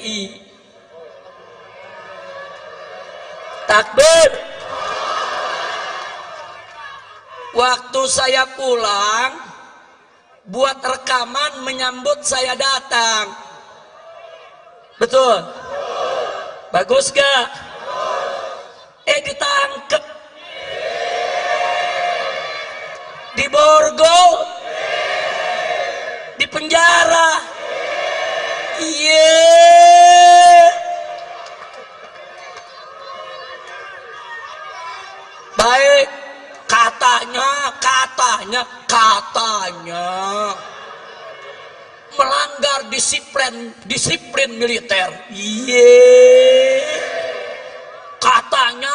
TNI. Takbir. Waktu saya pulang, buat rekaman menyambut saya datang. Betul? Bagus gak? Ditangkep. Di borgol. Di penjara. Baik. Katanya melanggar disiplin militer. Katanya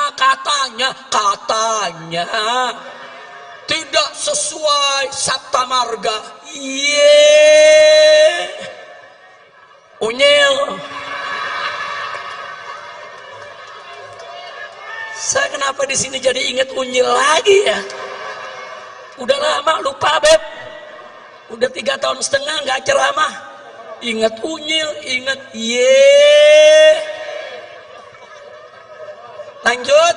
tidak sesuai Sabta Marga. Unyil. Saya kenapa di sini jadi ingat unyil lagi ya? Udah lama lupa Beb. Udah 3,5 tahun nggak ceramah. Ingat unyil, ingat Lanjut.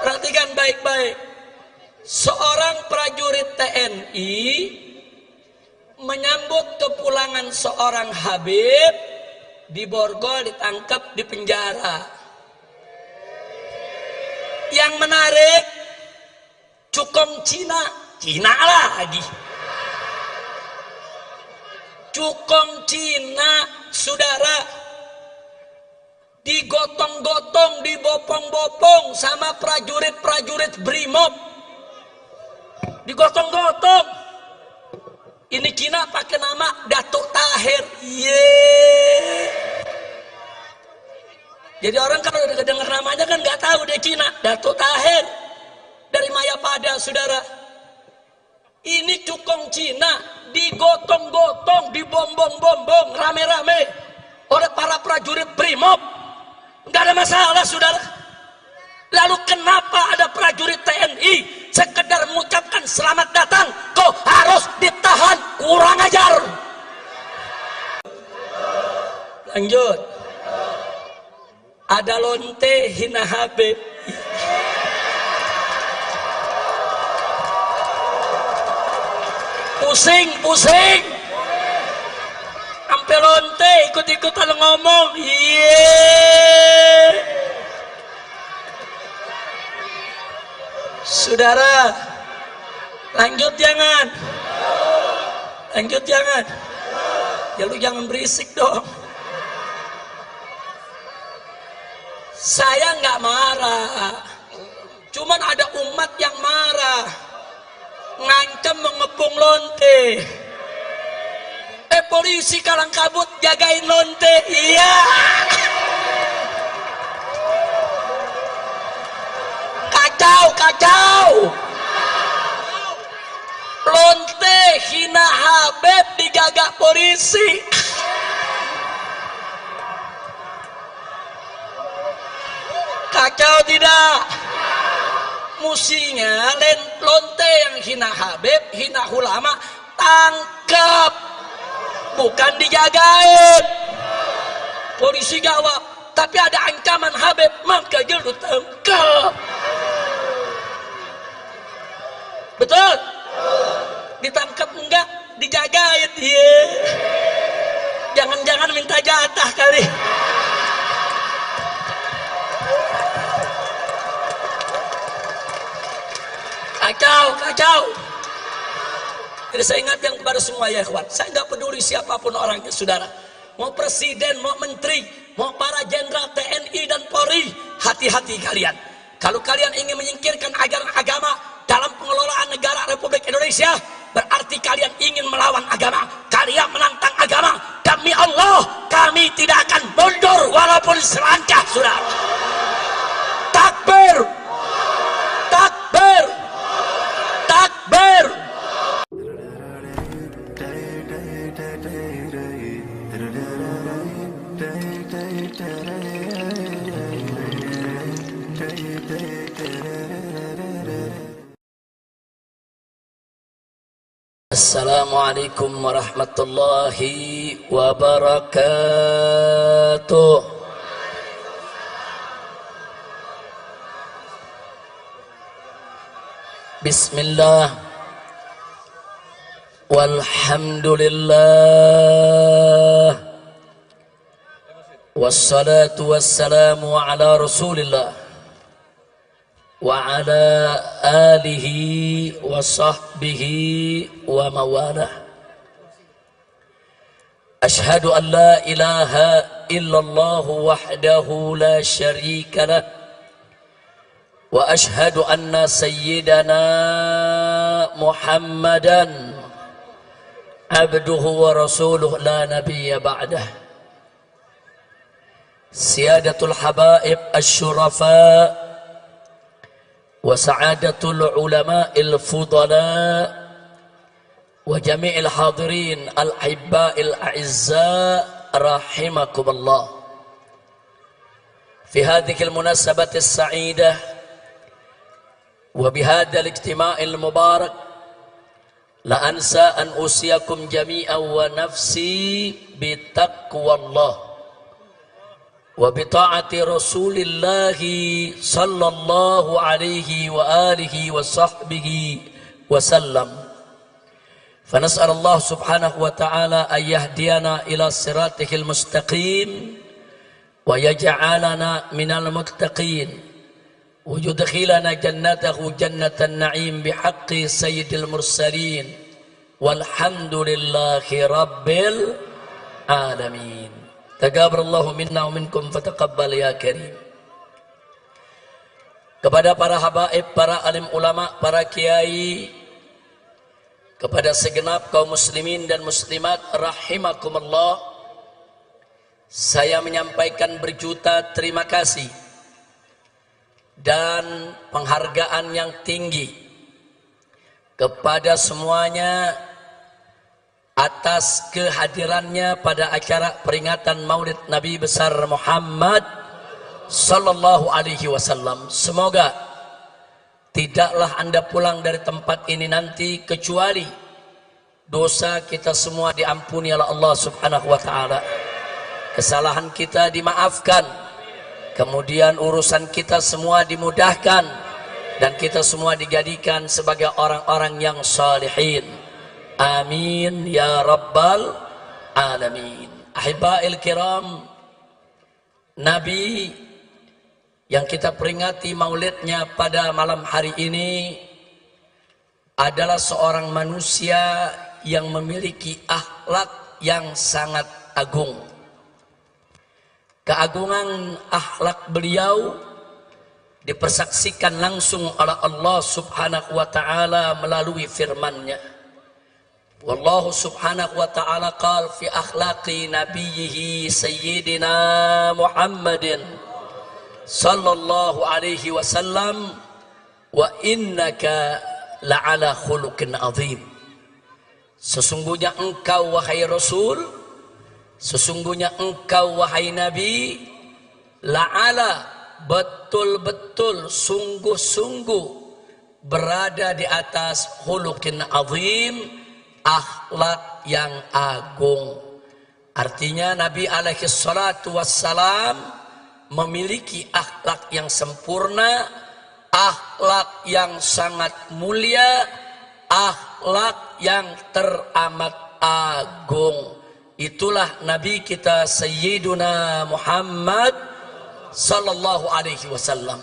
Perhatikan baik-baik. Seorang prajurit TNI menyambut kepulangan seorang Habib di borgol, ditangkap, di penjara. Yang menarik, cukong Cina lagi. Cukong Cina, saudara, digotong-gotong, dibopong-bopong sama prajurit-prajurit Brimob. Digotong-gotong. Ini Cina pakai nama Datuk Tahir. Jadi orang kalau udah dengar namanya kan nggak tahu dia Cina. Datuk Tahir dari Mayapada, saudara. Ini cukong Cina digotong-gotong, dibombong-bombong rame-rame oleh para prajurit Brimob. Nggak ada masalah, saudara. Lalu kenapa ada prajurit TNI sekedar mengucapkan selamat datang kok harus ditahan? Kurang ajar. Lanjut. Ada lonte hina Habib. Pusing. Sampai lonte ikut-ikutan ngomong. Saudara, lanjut jangan. Ya lu jangan berisik dong. Saya nggak marah, cuman ada umat yang marah, ngancam mengepung lonte. Polisi kalang kabut jagain lonte. Iya. Kacau. Lonte hina Habib dijaga polisi. Kacau tidak? Musinya lonte yang hina Habib, hina ulama, tangkap, bukan dijagain. Polisi jawab, tapi ada ancaman Habib, maka jelu tangkap. Betul? Ditangkap enggak? Dijagain. Jangan-jangan minta jatah kali. Kacau. Jadi saya ingatkan kepada semua ya kawan, saya nggak peduli siapapun orangnya, saudara. Mau presiden, mau menteri, mau para jenderal TNI dan Polri, hati-hati kalian. Kalau kalian ingin menyingkirkan ajaran agama dalam pengelolaan negara Republik Indonesia, berarti kalian ingin melawan agama. Kalian menantang agama. Demi Allah, kami tidak akan mundur walaupun selangkah, saudara. Takbir. Assalamualaikum Assalamualaikum warahmatullahi wabarakatuh. Bismillah, walhamdulillah, wassalatu wassalamu ala rasulillah wa ala alihi wa sahbihi wa mawalah. Ashhadu an la ilaha illallah wahdahu la syarika lah wa ashhadu anna sayyidana Muhammadan abduhu wa rasuluh la nabiyya ba'dah. Siyadatul habaib asy-syurafa wa sa'adatul ulama'il fudala wa jami'il hadirin al-hibba'il a'izza rahimakumullah. Fi hadhihi al-munasabati as-sa'idah wa bihadha al-ijtima'il mubarak la ansa an usiyakum jami'an wa nafsi bitaqwallah wa bita'ati rasulillahi sallallahu alaihi wa alihi wa sahbihi wa sallam. Fanas'al Allah subhanahu wa ta'ala an yahdiyana ila siratihil mustaqim wa yaj'alana minal muttaqin wa yudkhilana jannatahu jannatan na'im bihaqqi sayyidil mursalin walhamdulillahi rabbil alamin. Taqabbalallahu minna wa minkum fataqabbal ya karim. Kepada para habaib, para alim ulama, para kiai, kepada segenap kaum muslimin dan muslimat rahimakumullah, saya menyampaikan berjuta terima kasih dan penghargaan yang tinggi kepada semuanya atas kehadirannya pada acara peringatan Maulid Nabi besar Muhammad sallallahu alaihi wasallam. Semoga tidaklah Anda pulang dari tempat ini nanti kecuali dosa kita semua diampuni oleh Allah subhanahu wa ta'ala, kesalahan kita dimaafkan, kemudian urusan kita semua dimudahkan, dan kita semua dijadikan sebagai orang-orang yang salihin. Amin ya rabbal alamin. Ahibba'il kiram, Nabi yang kita peringati maulidnya pada malam hari ini adalah seorang manusia yang memiliki akhlak yang sangat agung. Keagungan akhlak beliau dipersaksikan langsung oleh Allah subhanahu wa ta'ala melalui firman-Nya. Wallahu subhanahu wa ta'ala qala fi akhlaqi nabiyhi sayyidina Muhammadin sallallahu alaihi wasallam wa innaka la'ala khuluqin azim. Sesungguhnya engkau wahai Rasul, sesungguhnya engkau wahai Nabi, la'ala, betul-betul, sungguh-sungguh berada di atas khuluqin azim, akhlak yang agung. Artinya Nabi alaihi salatu wassalam memiliki akhlak yang sempurna, akhlak yang sangat mulia, akhlak yang teramat agung. Itulah Nabi kita Sayyiduna Muhammad sallallahu alaihi wasallam.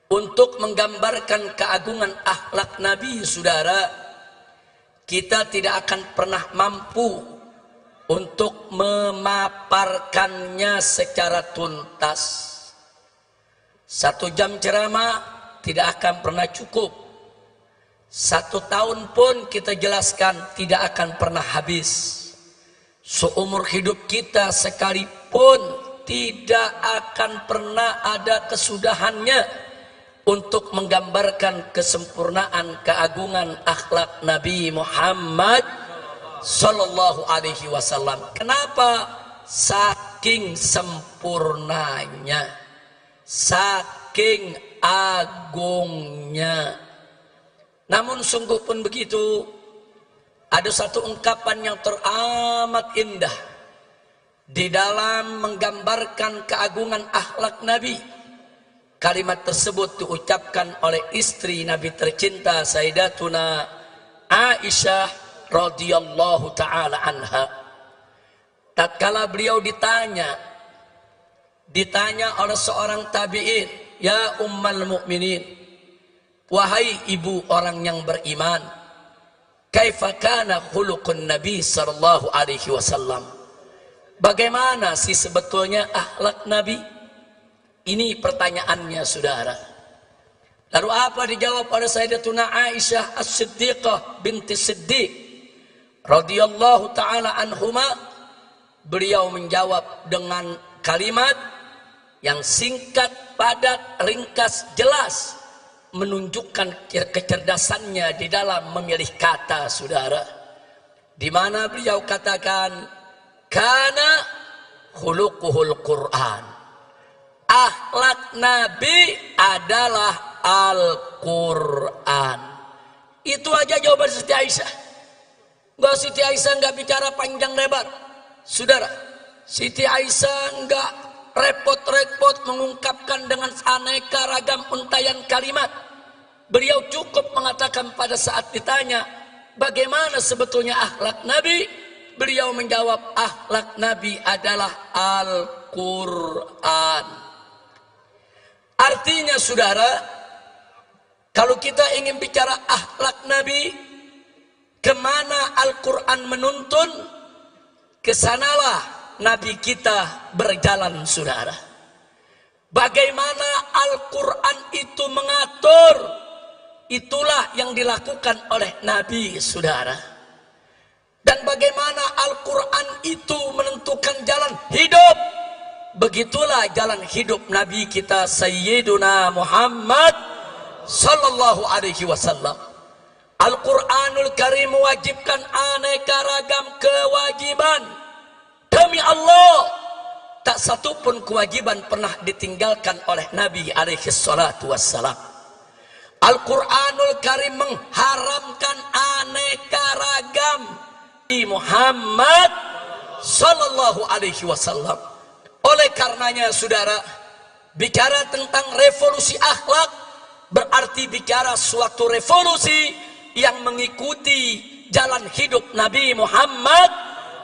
Untuk menggambarkan keagungan akhlak Nabi, saudara, kita tidak akan pernah mampu untuk memaparkannya secara tuntas. 1 jam ceramah tidak akan pernah cukup. 1 tahun pun kita jelaskan tidak akan pernah habis. Seumur hidup kita sekalipun tidak akan pernah ada kesudahannya untuk menggambarkan kesempurnaan keagungan akhlak Nabi Muhammad sallallahu alaihi wasallam. Kenapa? Saking sempurnanya, saking agungnya. Namun sungguh pun begitu, ada satu ungkapan yang teramat indah di dalam menggambarkan keagungan akhlak Nabi. Kalimat tersebut diucapkan oleh istri Nabi tercinta Sayyidatuna Aisyah radhiyallahu taala anha. Tatkala beliau ditanya oleh seorang tabi'in, "Ya ummal mukminin, wahai ibu orang yang beriman, kaifa kana khuluqun Nabi sallallahu alaihi wasallam?" Bagaimana sih sebetulnya akhlak Nabi? Ini pertanyaannya, saudara. Lalu apa dijawab oleh Sayyidatuna Aisyah As-Siddiqah binti Siddiq radhiyallahu taala anhuma? Beliau menjawab dengan kalimat yang singkat, padat, ringkas, jelas, menunjukkan kecerdasannya di dalam memilih kata, saudara. Di mana beliau katakan, "Kana khuluquhul Qur'an." Akhlak Nabi adalah Al-Quran. Itu aja jawaban Siti Aisyah. Siti Aisyah nggak bicara panjang lebar, saudara. Siti Aisyah nggak repot-repot mengungkapkan dengan aneka ragam untayan kalimat. Beliau cukup mengatakan pada saat ditanya, bagaimana sebetulnya akhlak Nabi? Beliau menjawab, akhlak Nabi adalah Al-Quran. Artinya, saudara, kalau kita ingin bicara akhlak Nabi, kemana Al-Quran menuntun, kesanalah Nabi kita berjalan, saudara. Bagaimana Al-Quran itu mengatur, itulah yang dilakukan oleh Nabi, saudara. Dan bagaimana Al-Quran itu menentukan jalan hidup, begitulah jalan hidup Nabi kita Sayyiduna Muhammad sallallahu alaihi wasallam. Al-Quranul Karim mewajibkan aneka ragam kewajiban. Demi Allah, tak satu pun kewajiban pernah ditinggalkan oleh Nabi alaihi salatu wassalam. Al-Quranul Karim mengharamkan aneka ragam di Muhammad sallallahu alaihi wasallam. Oleh karenanya, saudara, bicara tentang revolusi akhlak berarti bicara suatu revolusi yang mengikuti jalan hidup Nabi Muhammad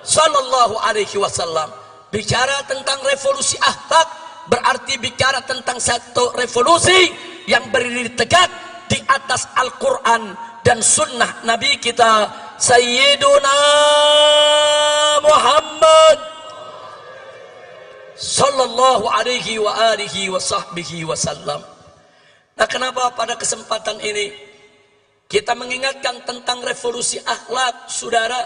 sallallahu alaihi wasallam. Bicara tentang revolusi akhlak berarti bicara tentang satu revolusi yang berdiri tegak di atas Al-Quran dan sunnah Nabi kita Sayyiduna Muhammad sallallahu alaihi wa alihi wa sahbihi wasallam. Nah, kenapa pada kesempatan ini kita mengingatkan tentang revolusi akhlak, saudara?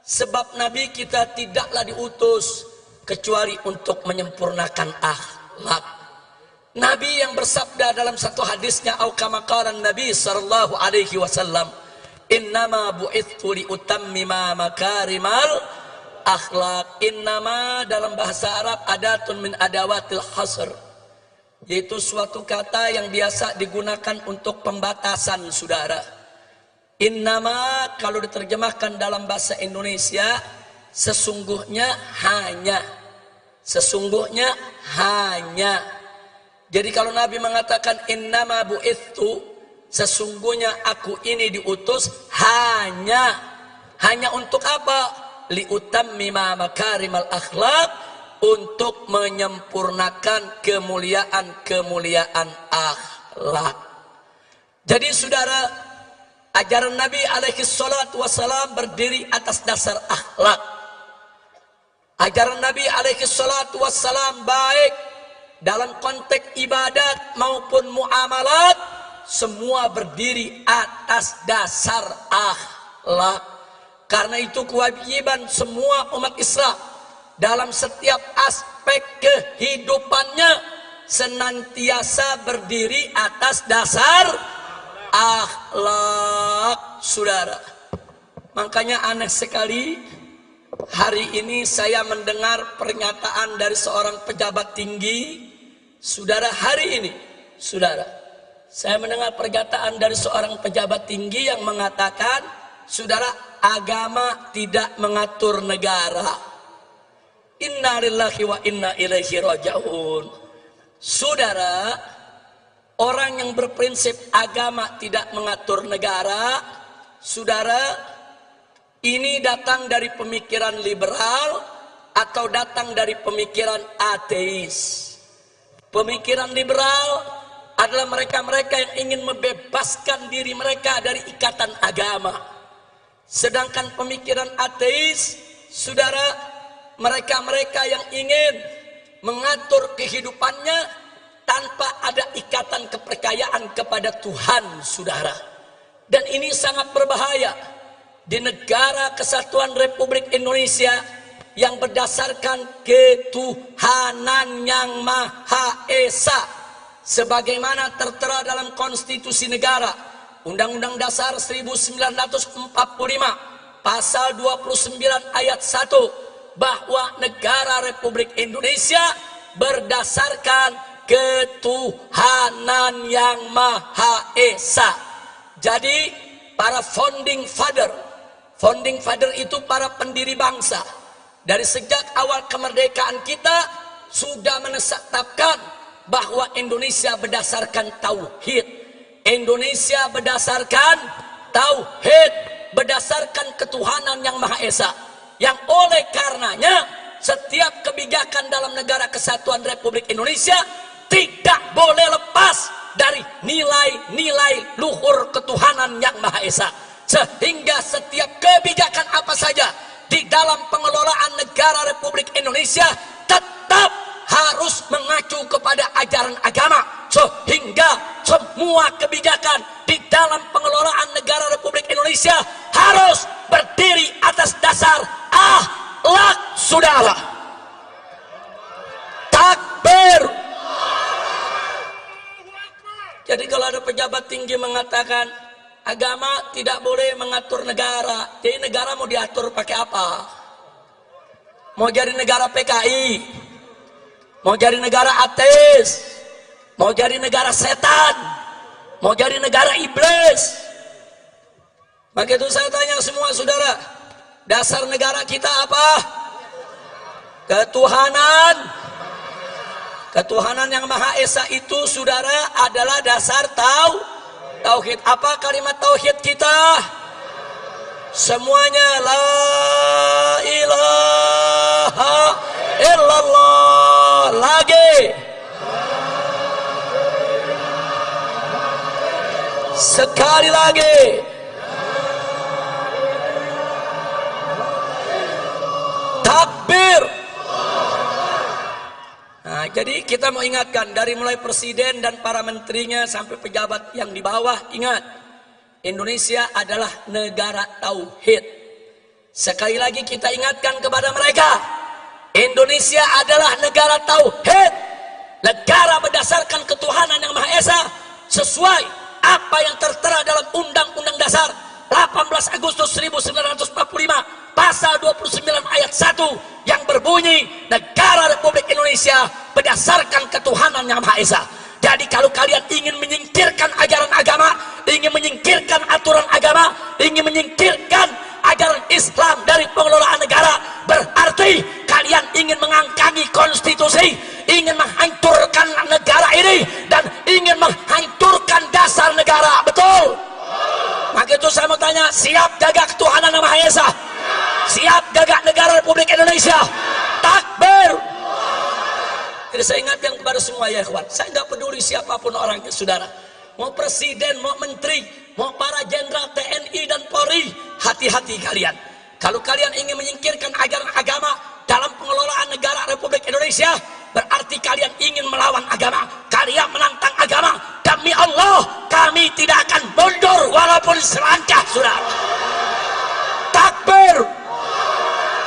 Sebab Nabi kita tidaklah diutus kecuali untuk menyempurnakan akhlak. Nabi yang bersabda dalam satu hadisnya, au kama qala Nabi sallallahu alaihi wasallam, "Innama bu'ithu li utammima makarimal akhlak." Innama dalam bahasa Arab adatun min adawatil hasr, yaitu suatu kata yang biasa digunakan untuk pembatasan, saudara. Innama kalau diterjemahkan dalam bahasa Indonesia, sesungguhnya hanya. Sesungguhnya hanya. Jadi kalau Nabi mengatakan innama bu'ithu, sesungguhnya aku ini diutus hanya. Hanya untuk apa? Liutammima makarimal akhlak, untuk menyempurnakan kemuliaan-kemuliaan akhlak. Jadi, saudara, ajaran Nabi alaihi salatu wassalam berdiri atas dasar akhlak. Ajaran Nabi alaihi salatu wassalam baik dalam konteks ibadat maupun muamalat, semua berdiri atas dasar akhlak. Karena itu kewajiban semua umat Islam dalam setiap aspek kehidupannya senantiasa berdiri atas dasar akhlak, saudara. Makanya aneh sekali, hari ini saya mendengar pernyataan dari seorang pejabat tinggi, saudara. Hari ini, saudara, saya mendengar pernyataan dari seorang pejabat tinggi yang mengatakan, saudara, agama tidak mengatur negara. Inna lillahi wa inna ilaihi raji'un. Saudara, orang yang berprinsip agama tidak mengatur negara, saudara, ini datang dari pemikiran liberal atau datang dari pemikiran ateis. Pemikiran liberal adalah mereka-mereka yang ingin membebaskan diri mereka dari ikatan agama. Sedangkan pemikiran ateis, saudara, mereka-mereka yang ingin mengatur kehidupannya tanpa ada ikatan kepercayaan kepada Tuhan, saudara. Dan ini sangat berbahaya di negara kesatuan Republik Indonesia yang berdasarkan ketuhanan yang Maha Esa, sebagaimana tertera dalam konstitusi negara, Undang-Undang Dasar 1945, pasal 29 ayat 1, bahwa negara Republik Indonesia berdasarkan ketuhanan yang Maha Esa. Jadi para founding father itu para pendiri bangsa. Dari sejak awal kemerdekaan kita sudah menetapkan bahwa Indonesia berdasarkan tauhid. Indonesia berdasarkan tauhid, berdasarkan ketuhanan yang Maha Esa. Yang oleh karenanya setiap kebijakan dalam negara kesatuan Republik Indonesia tidak boleh lepas dari nilai-nilai luhur ketuhanan yang Maha Esa. Sehingga setiap kebijakan apa saja di dalam pengelolaan negara Republik Indonesia tetap harus mengacu kepada ajaran agama. Sehingga semua kebijakan di dalam pengelolaan negara Republik Indonesia harus berdiri atas dasar akhlak, saudara. Takbir. Jadi kalau ada pejabat tinggi mengatakan agama tidak boleh mengatur negara, jadi negara mau diatur pakai apa? Mau jadi negara PKI, mau jadi negara ateis, mau jadi negara setan, mau jadi negara iblis. Maka itu saya tanya semua saudara, dasar negara kita apa? Ketuhanan. Ketuhanan yang Maha Esa itu, saudara, adalah dasar tauhid. Apa kalimat tauhid kita? Semuanya la ilaha illallah. Lagi. Sekali lagi. Takbir. Nah, jadi kita mau ingatkan dari mulai presiden dan para menterinya sampai pejabat yang di bawah, ingat, Indonesia adalah negara tauhid. Sekali lagi kita ingatkan kepada mereka, Indonesia adalah negara tauhid, negara berdasarkan ketuhanan yang Maha Esa, sesuai apa yang tertera dalam Undang-Undang Dasar 18 Agustus 1945 pasal 29 ayat 1 yang berbunyi negara Republik Indonesia berdasarkan ketuhanan yang Maha Esa. Jadi kalau kalian ingin menyingkirkan ajaran agama, ingin menyingkirkan aturan agama, ingin menyingkirkan ajaran Islam dari pengelolaan negara, berarti kalian ingin mengangkangi konstitusi, ingin menghancurkan negara ini, dan ingin menghancurkan dasar negara. Betul? Maka itu saya mau tanya, siap jaga ketuhanan yang Maha Esa? Siap jaga negara Republik Indonesia? Takbir. Jadi saya ingatkan kepada semua ya ikhwan, saya nggak peduli siapapun orangnya saudara, mau presiden, mau menteri, mau para jenderal TNI dan Polri, hati-hati kalian. Kalau kalian ingin menyingkirkan ajaran agama dalam pengelolaan negara Republik Indonesia, berarti kalian ingin melawan agama, kalian menantang agama. Demi Allah, kami tidak akan mundur walaupun selangkah, saudara. Takbir.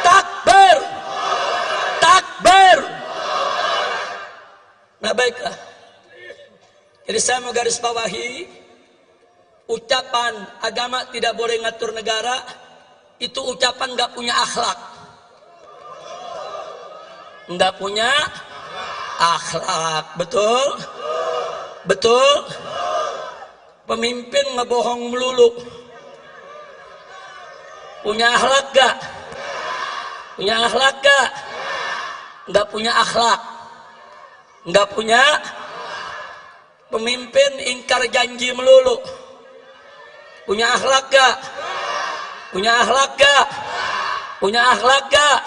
Takbir. Takbir. Nah baiklah, jadi saya mau garis bawahi, ucapan agama tidak boleh ngatur negara itu ucapan nggak punya akhlak, nggak punya akhlak. Betul? Betul? Pemimpin ngebohong melulu, Punya akhlak gak? Punya akhlak gak? Nggak punya akhlak. Nggak punya. Pemimpin ingkar janji melulu. Punya akhlak gak? Punya akhlak gak? Punya akhlak gak?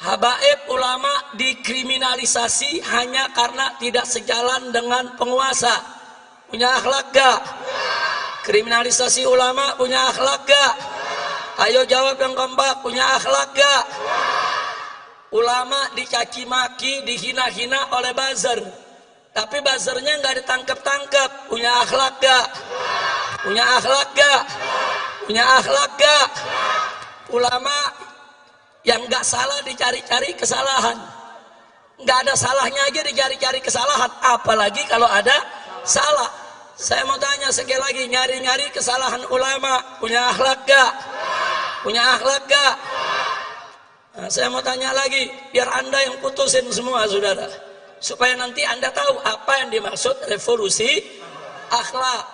Habaib ulama dikriminalisasi hanya karena tidak sejalan dengan penguasa. Punya akhlak gak? Kriminalisasi ulama punya akhlak gak? Ayo jawab yang kompak, punya akhlak gak? Ulama dicaci maki, dihina-hina oleh buzzer, tapi buzzernya nggak ditangkap-tangkap. Punya akhlak gak? Punya akhlak gak? Punya akhlak gak? Ulama yang nggak salah dicari-cari kesalahan, nggak ada salahnya aja dicari-cari kesalahan, apalagi kalau ada salah. Saya mau tanya sekali lagi, nyari-nyari kesalahan ulama punya akhlak gak? Punya akhlak gak? Nah, saya mau tanya lagi, biar anda yang putusin semua saudara, supaya nanti anda tahu apa yang dimaksud revolusi akhlak.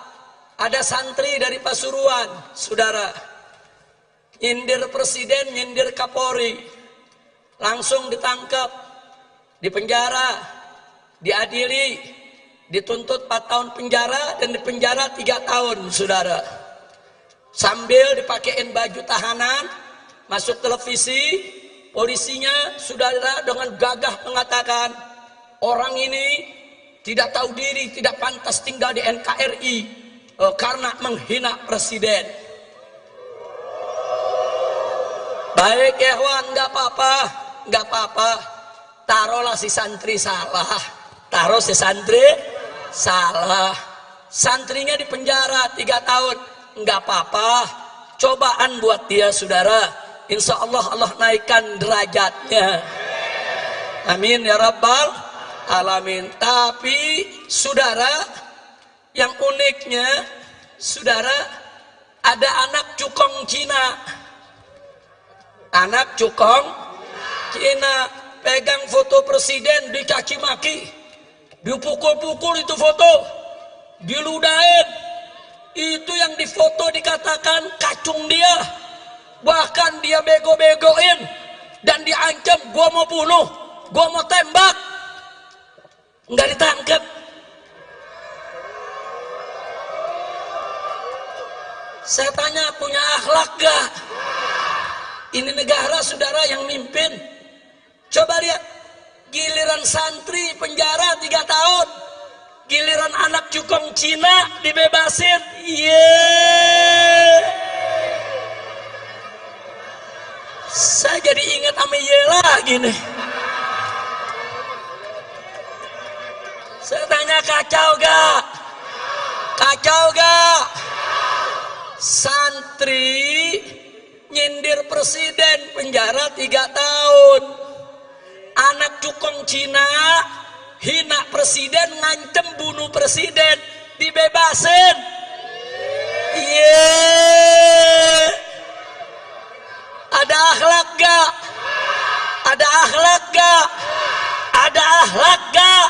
Ada santri dari Pasuruan saudara, nyindir presiden, nyindir Kapolri, langsung ditangkap, dipenjara, diadili, dituntut 4 tahun penjara dan dipenjara 3 tahun saudara. Sambil dipakein baju tahanan, masuk televisi, polisinya saudara dengan gagah mengatakan orang ini tidak tahu diri, tidak pantas tinggal di NKRI karena menghina presiden. Baik ya Wan, nggak apa-apa, nggak apa-apa. Taruhlah si santri salah, taruh si santri salah, santrinya di penjara 3 tahun, nggak apa-apa. Cobaan buat dia saudara, insya Allah Allah naikkan derajatnya. Amin ya rabbal alamin. Tapi saudara, yang uniknya saudara, ada anak cukong Cina. Anak cukong Cina pegang foto presiden, dicaci maki, dipukul-pukul itu foto, diludahin. Itu yang difoto dikatakan kacung dia, bahkan dia bego-begoin dan diancam, gua mau bunuh, gua mau tembak, nggak ditangkap. Saya tanya, punya akhlak gak? Ini negara saudara yang mimpin. Coba lihat, giliran santri penjara 3 tahun, giliran anak cukong Cina dibebasin. Saya jadi ingat sama lagi nih. Saya tanya, kacau gak? Kacau gak? Santri nyindir presiden penjara 3 tahun, anak cukong Cina hina presiden, ngancem bunuh presiden, dibebasin. Ada akhlak gak? Ada akhlak gak? Ada akhlak gak?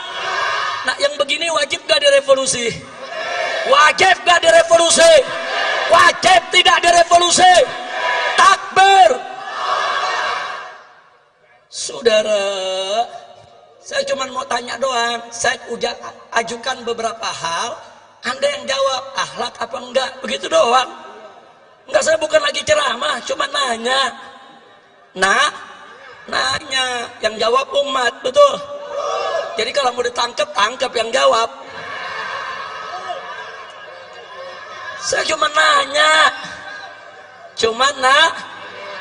Nah yang begini wajib gak direvolusi? Wajib gak direvolusi? Wajib tidak direvolusi? Takbir. Saudara, saya cuma mau tanya doang. Saya udah ajukan beberapa hal, anda yang jawab akhlak apa enggak, begitu doang. Enggak, saya bukan lagi ceramah, cuma nanya. Nanya, yang jawab umat, betul. Jadi kalau mau ditangkap, tangkap yang jawab. Saya cuma nanya.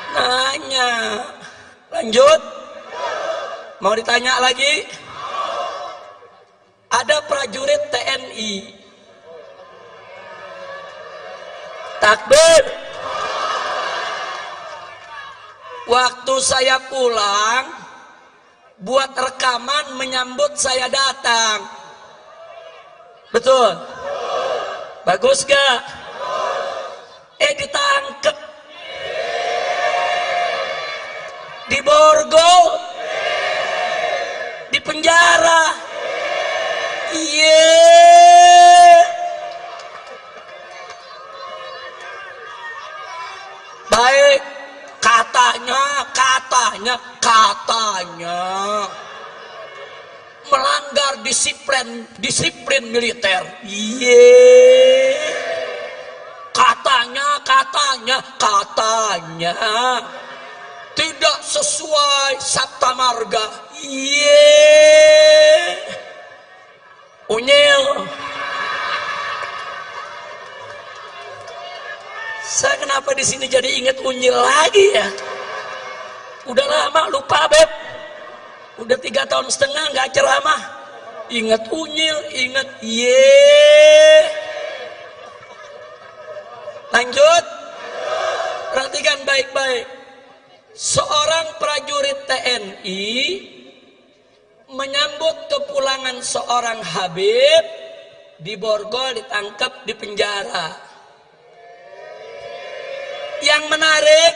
Nanya. Lanjut. Mau ditanya lagi? Ada prajurit TNI. Takbir. Waktu saya pulang, buat rekaman menyambut saya datang. Betul? Bagus gak? Ditangkep. Diborgol. Di penjara. katanya melanggar disiplin militer. Katanya tidak sesuai Sabta Marga. Unyil. Saya kenapa di sini jadi ingat unyil lagi ya? Udah lama lupa Beb. Udah 3 tahun setengah nggak ceramah. Ingat unyil, ingat Lanjut. Perhatikan baik-baik. Seorang prajurit TNI menyambut kepulangan seorang Habib di Borgol, ditangkap di penjara. Yang menarik,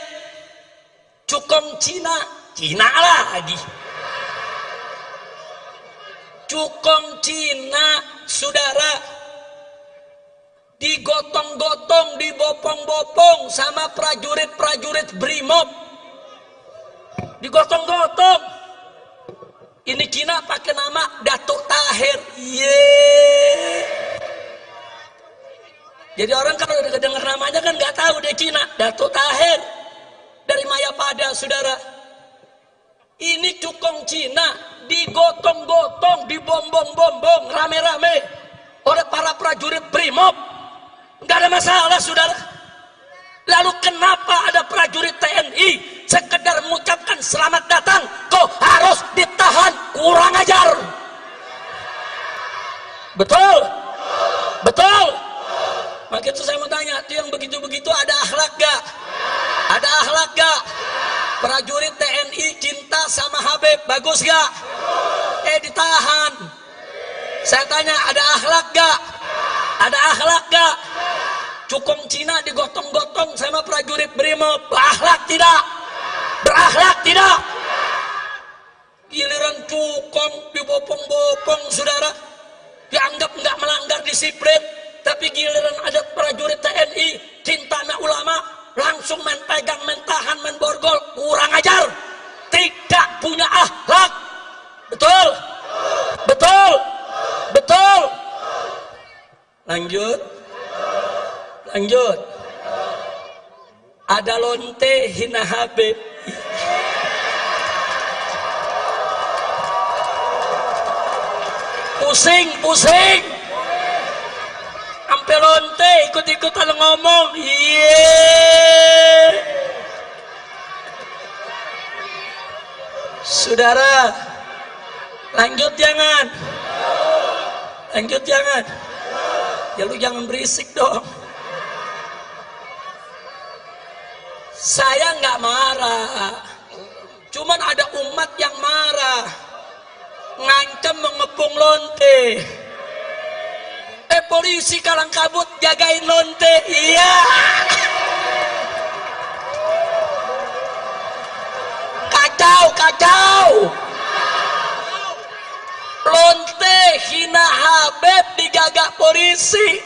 Cukong Cina lagi. Cukong Cina, saudara, digotong-gotong, dibopong-bopong sama prajurit-prajurit Brimob. Digotong-gotong. Ini Cina pakai nama Datuk Tahir. Jadi orang kalau udah dengar namanya kan nggak tahu dia Cina. Datuk Tahir dari Mayapada, saudara. Ini Cukong Cina digotong-gotong, dibombong-bombong rame-rame oleh para prajurit Brimob. Nggak ada masalah, saudara. Lalu kenapa ada prajurit TNI sekedar mengucapkan selamat datang kok harus ditahan? Kurang ajar. Betul? Betul? Maka itu saya mau tanya, itu yang begitu-begitu ada akhlak gak? Ada akhlak gak? Prajurit TNI cinta sama Habib, bagus gak? Ditahan. Saya tanya, ada akhlak gak? Ada akhlak gak? Cukong Cina digotong-gotong sama prajurit Brimob, berakhlak tidak? Berakhlak tidak? Giliran Cukong dibopong-bopong, saudara, dianggap nggak melanggar disiplin. Tapi giliran ada prajurit TNI cinta sama ulama, langsung main pegang, main tahan, main borgol. Kurang ajar, tidak punya akhlak. Betul? Betul? Betul? Lanjut. Ada lonte hina Habib. Pusing. Sampai lonte ikut-ikutan ngomong. Saudara, lanjut jangan. Ya lu jangan berisik dong. Saya nggak marah, cuman ada umat yang marah, ngancam mengepung lonte. Polisi kalang kabut jagain lonte. Iya. Kacau. Lonte hina Habib dijaga polisi.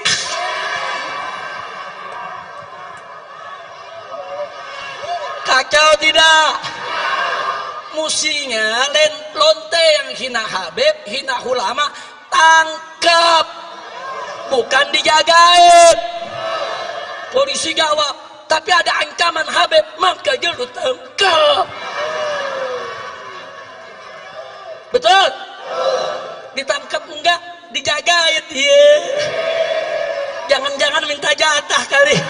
Kacau tidak? Musinya lonte yang hina Habib, hina ulama, tangkap, bukan dijagain. Polisi jawab, tapi ada ancaman Habib, maka dia lu tangkap. Betul? Ditangkap enggak? Dijagain. Jangan-jangan minta jatah kali.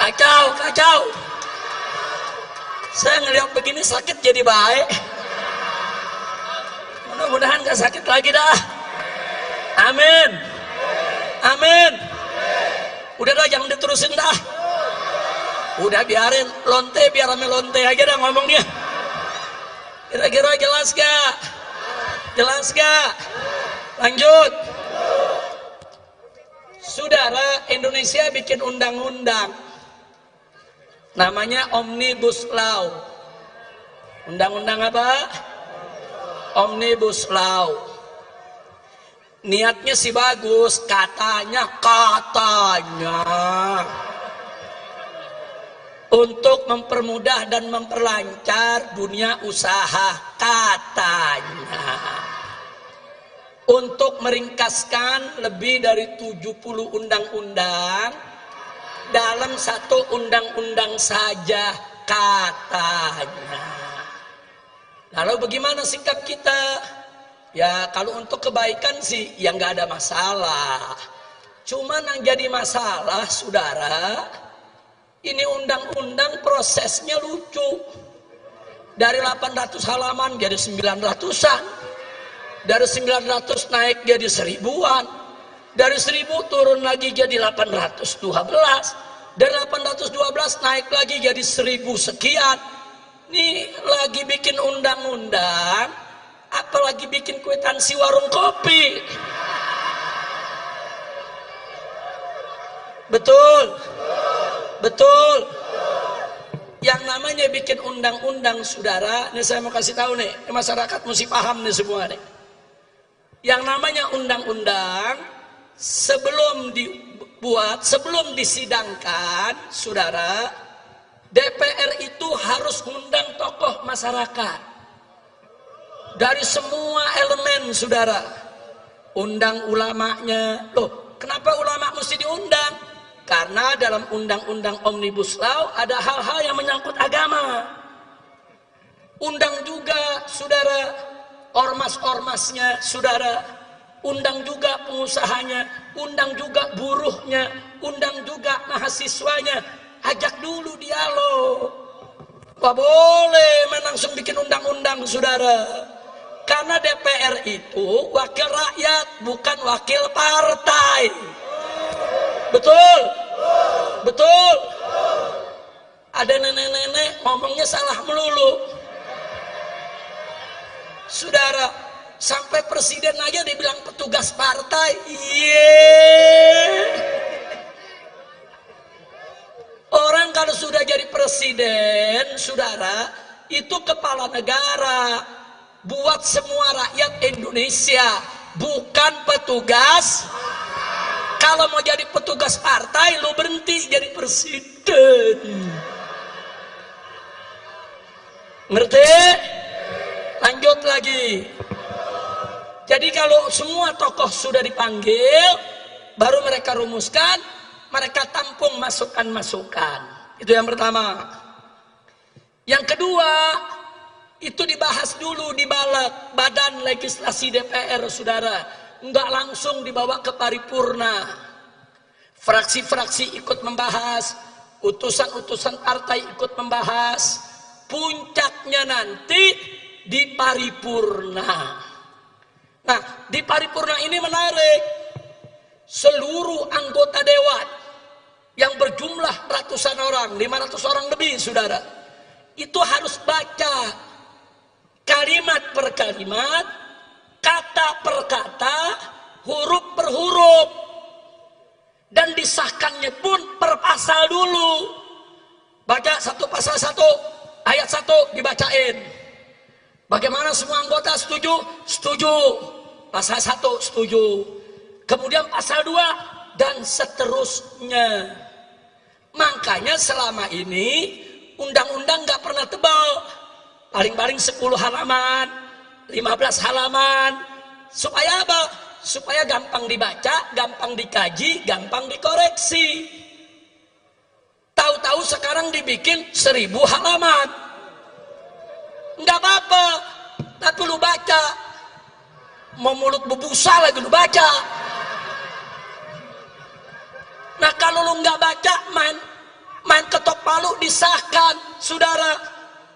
Kacau. Saya ngelihat begini sakit jadi baik. Mudah-mudahan gak sakit lagi dah. Amin. Udah dah, jangan diterusin dah. Udah biarin lonte, biar rame lonte aja dah ngomongnya. Kira-kira jelas gak? Lanjut. Saudara, Indonesia bikin undang-undang namanya Omnibus Law. Undang-undang apa? Omnibus Law. Niatnya sih bagus, katanya untuk mempermudah dan memperlancar dunia usaha, katanya untuk meringkaskan lebih dari 70 undang-undang dalam satu undang-undang saja, katanya. Lalu bagaimana sikap kita? Ya kalau untuk kebaikan sih ya nggak ada masalah. Cuman yang jadi masalah, saudara, ini undang-undang prosesnya lucu. Dari 800 halaman jadi 900-an. Dari 900 naik jadi 1000-an. Dari 1000 turun lagi jadi 812. Dari 812 naik lagi jadi 1000 sekian. Ini lagi bikin undang-undang, apalagi bikin kwitansi warung kopi. Betul. Betul. Yang namanya bikin undang-undang, saudara, ini saya mau kasih tahu nih, masyarakat mesti paham nih semua nih. Yang namanya undang-undang sebelum dibuat, sebelum disidangkan, saudara, DPR itu harus undang tokoh masyarakat dari semua elemen, saudara. Undang ulamanya. Loh, kenapa ulama mesti diundang? Karena dalam undang-undang Omnibus Law ada hal-hal yang menyangkut agama. Undang juga, saudara, ormas-ormasnya, saudara. Undang juga pengusahanya, undang juga buruhnya, undang juga mahasiswanya. Ajak dulu dialog. Gak boleh langsung bikin undang-undang, saudara. Karena DPR itu wakil rakyat, bukan wakil partai. Betul? Betul? Ada nenek-nenek ngomongnya salah melulu. Saudara, sampai presiden aja dibilang petugas partai. Orang kalau sudah jadi presiden, saudara, itu kepala negara. Buat semua rakyat Indonesia, bukan petugas. Kalau mau jadi petugas partai, lu berhenti jadi presiden. Ngerti? Lanjut lagi. Jadi kalau semua tokoh sudah dipanggil, baru mereka rumuskan, mereka tampung masukan-masukan. Itu yang pertama. Yang kedua, itu dibahas dulu di Badan Legislasi DPR, saudara. Enggak langsung dibawa ke paripurna. Fraksi-fraksi ikut membahas, utusan-utusan partai ikut membahas. Puncaknya nanti di paripurna. Nah, di paripurna ini menarik. Seluruh anggota dewan yang berjumlah ratusan orang, 500 orang lebih, saudara, itu harus baca kalimat per kalimat, kata per kata, huruf per huruf, dan disahkannya pun per pasal dulu. Baca satu pasal satu, ayat satu dibacain. Bagaimana semua anggota setuju? Setuju. Pasal satu setuju. Kemudian pasal 2 dan seterusnya. Makanya selama ini undang-undang gak pernah tebal. Paling-paling 10 halaman, 15 halaman. Supaya apa? Supaya gampang dibaca, gampang dikaji, gampang dikoreksi. Tahu-tahu sekarang dibikin 1000 halaman. Nggak apa-apa, tapi lu baca. Mau mulut bebusa lagi lu baca. Nah kalau lu nggak baca, main ketok palu disahkan, saudara.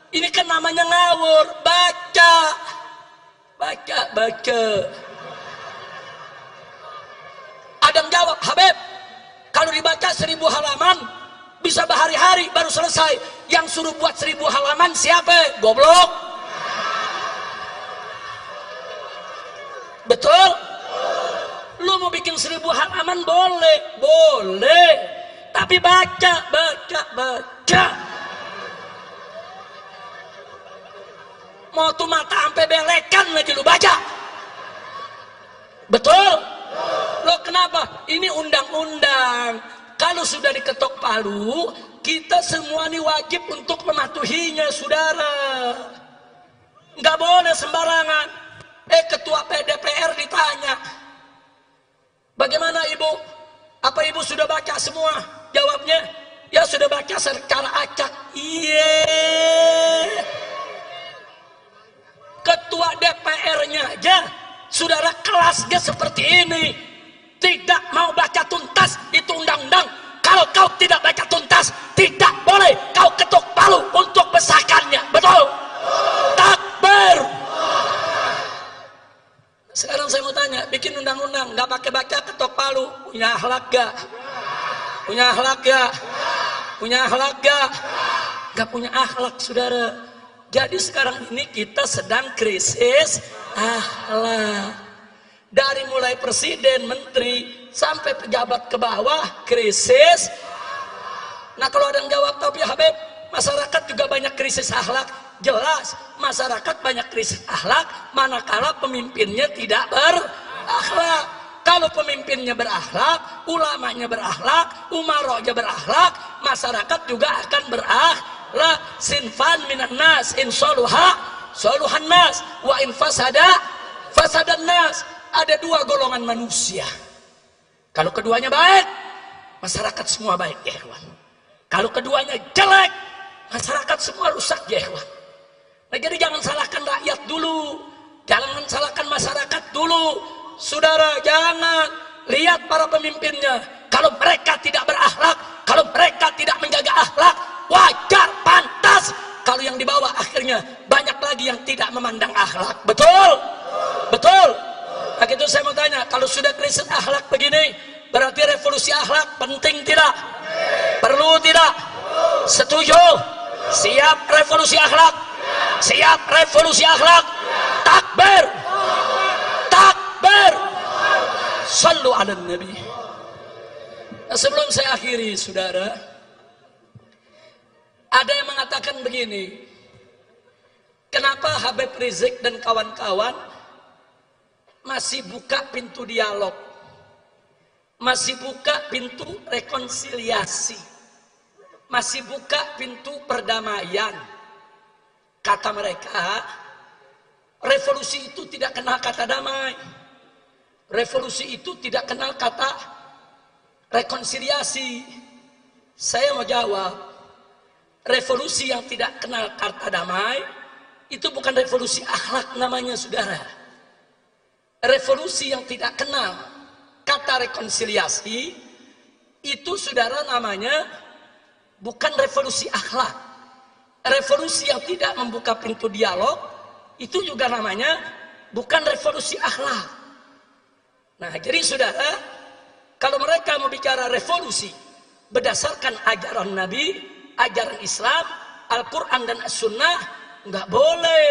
Ini kan namanya ngawur. Baca. Adam jawab, Habib, kalau dibaca 1000 halaman bisa berhari-hari baru selesai. Yang suruh buat 1000 halaman siapa? Goblok. Betul? Lu mau bikin 1000 halaman boleh. Tapi baca. Mau tuh mata sampai belekan lagi lu baca. Betul? Loh kenapa? Ini undang-undang. Kalau sudah diketok palu, kita semua ini wajib untuk mematuhinya, saudara. Nggak boleh sembarangan. Ketua PDPR ditanya, bagaimana ibu? Apa ibu sudah baca semua? Jawabnya, ya sudah baca secara acak. Iya. Ketua DPR-nya aja, saudara, kelasnya seperti ini. Tidak mau baca tuntas, itu undang-undang. Kalau kau tidak baca tuntas, tidak boleh kau ketuk palu untuk besarkannya. Betul? Takbir. Sekarang saya mau tanya, bikin undang-undang, nggak pakai baca ketok palu, punya akhlak gak? Punya akhlak gak? Punya akhlak gak? Gak punya akhlak, saudara. Jadi sekarang ini kita sedang krisis akhlak. Dari mulai presiden, menteri, sampai pejabat ke bawah, krisis. Nah kalau ada yang jawab, tapi Habib, masyarakat juga banyak krisis akhlak. Jelas, masyarakat banyak krisis akhlak, manakala pemimpinnya tidak berakhlak. Kalau pemimpinnya berakhlak, ulamanya berakhlak, umarohnya berakhlak, masyarakat juga akan berakhlak. Sinfan minan nas, in soluha, soluhan nas, wa in fasada, fasadan nas. Ada dua golongan manusia. Kalau keduanya baik, masyarakat semua baik, ya kawan. Kalau keduanya jelek, masyarakat semua rusak, ya kawan. Nah, jadi jangan salahkan rakyat dulu, jangan salahkan masyarakat dulu, saudara. Jangan lihat para pemimpinnya. Kalau mereka tidak berakhlak, kalau mereka tidak menjaga akhlak, wajar, pantas. Kalau yang di bawah akhirnya banyak lagi yang tidak memandang akhlak. Betul? Betul? Nah itu saya mau tanya, kalau sudah krisis akhlak begini, berarti revolusi akhlak penting tidak? Perlu tidak? Setuju? Siap revolusi akhlak? Siap revolusi akhlak? Takbir! Takbir! Sallu ala Nabi. Nah, sebelum saya akhiri, saudara, ada yang mengatakan begini, kenapa Habib Rizik dan kawan-kawan masih buka pintu dialog, masih buka pintu rekonsiliasi, masih buka pintu perdamaian? Kata mereka, revolusi itu tidak kenal kata damai, revolusi itu tidak kenal kata rekonsiliasi. Saya mau jawab, revolusi yang tidak kenal kata damai itu bukan revolusi akhlak namanya, saudara. Revolusi yang tidak kenal kata rekonsiliasi itu, saudara, namanya bukan revolusi akhlak. Revolusi yang tidak membuka pintu dialog itu juga namanya bukan revolusi akhlak. Nah jadi saudara, kalau mereka mau bicara revolusi berdasarkan ajaran Nabi, ajaran Islam, Al-Quran dan As-Sunnah, nggak boleh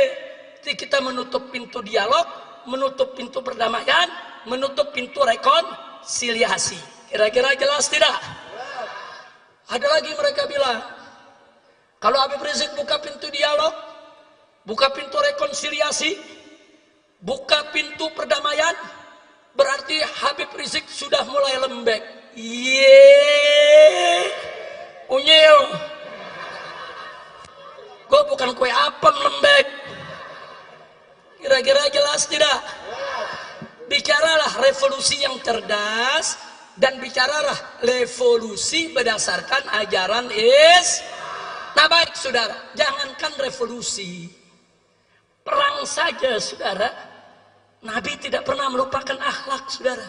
kita menutup pintu dialog, menutup pintu perdamaian, menutup pintu rekonsiliasi. Kira-kira jelas tidak? Ada lagi mereka bilang, kalau Habib Rizik buka pintu dialog, buka pintu rekonsiliasi, buka pintu perdamaian, berarti Habib Rizik sudah mulai lembek. Yeay, unyil. Gue bukan kue apem lembek. Kira-kira jelas tidak? Bicaralah revolusi yang cerdas dan bicaralah revolusi berdasarkan ajaran Nah baik saudara, jangankan revolusi, perang saja saudara, Nabi tidak pernah melupakan akhlak, saudara.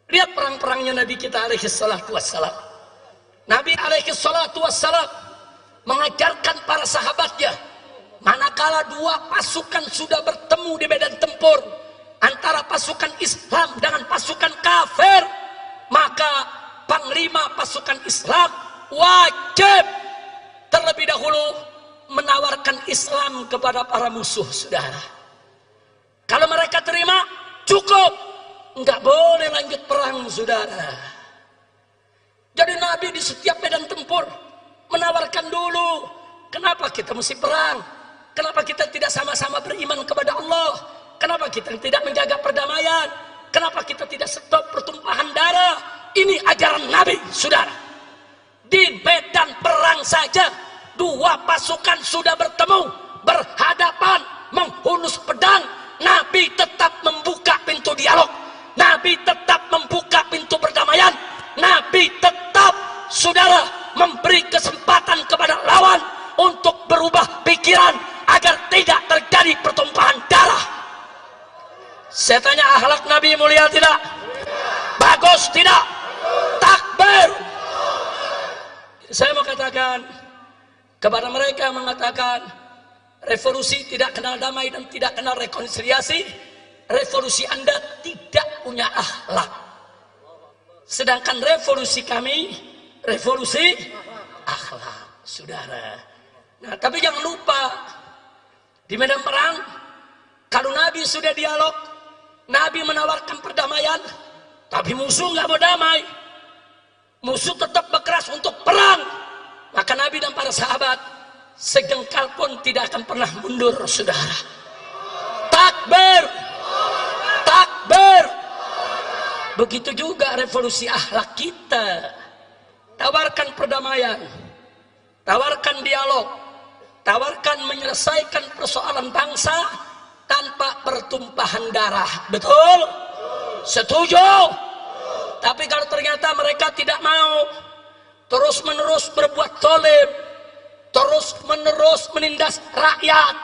Lihat perang-perangnya Nabi kita alaihi salatu wassalam. Nabi alaihi salatu wassalam mengajarkan para sahabatnya, manakala dua pasukan sudah bertemu di medan tempur antara pasukan Islam dengan pasukan kafir, maka panglima pasukan Islam wajib terlebih dahulu menawarkan Islam kepada para musuh, saudara. Kalau mereka terima, cukup, nggak boleh lanjut perang, saudara. Jadi Nabi di setiap medan tempur menawarkan dulu, kenapa kita mesti perang? Kenapa kita tidak sama-sama beriman kepada Allah? Kenapa kita tidak menjaga perdamaian? Kenapa kita tidak stop pertumpahan darah? Ini ajaran Nabi, saudara. Di medan perang saja, dua pasukan sudah bertemu, berhadapan, menghunus pedang. Nabi tetap membuka pintu dialog. Nabi tetap membuka pintu perdamaian. Nabi tetap, saudara, memberi kesempatan kepada lawan untuk berubah pikiran agar tidak terjadi pertumpahan darah. Saya tanya, akhlak Nabi mulia tidak? Bagus tidak? Takbir. Saya mau katakan kepada mereka yang mengatakan revolusi tidak kenal damai dan tidak kenal rekonsiliasi, revolusi Anda tidak punya akhlak. Sedangkan revolusi kami, revolusi akhlak, saudara. Nah, tapi jangan lupa, di medan perang, kalau Nabi sudah dialog, Nabi menawarkan perdamaian, tapi musuh nggak mau damai. Musuh tetap berkeras untuk perang. Maka Nabi dan para sahabat sejengkal pun tidak akan pernah mundur, saudara. Takbir, takbir. Begitu juga revolusi akhlak kita. Tawarkan perdamaian, tawarkan dialog, tawarkan menyelesaikan persoalan bangsa tanpa pertumpahan darah. Betul? Setuju? Tapi kalau ternyata mereka tidak mau, terus menerus berbuat zalim, terus menerus menindas rakyat,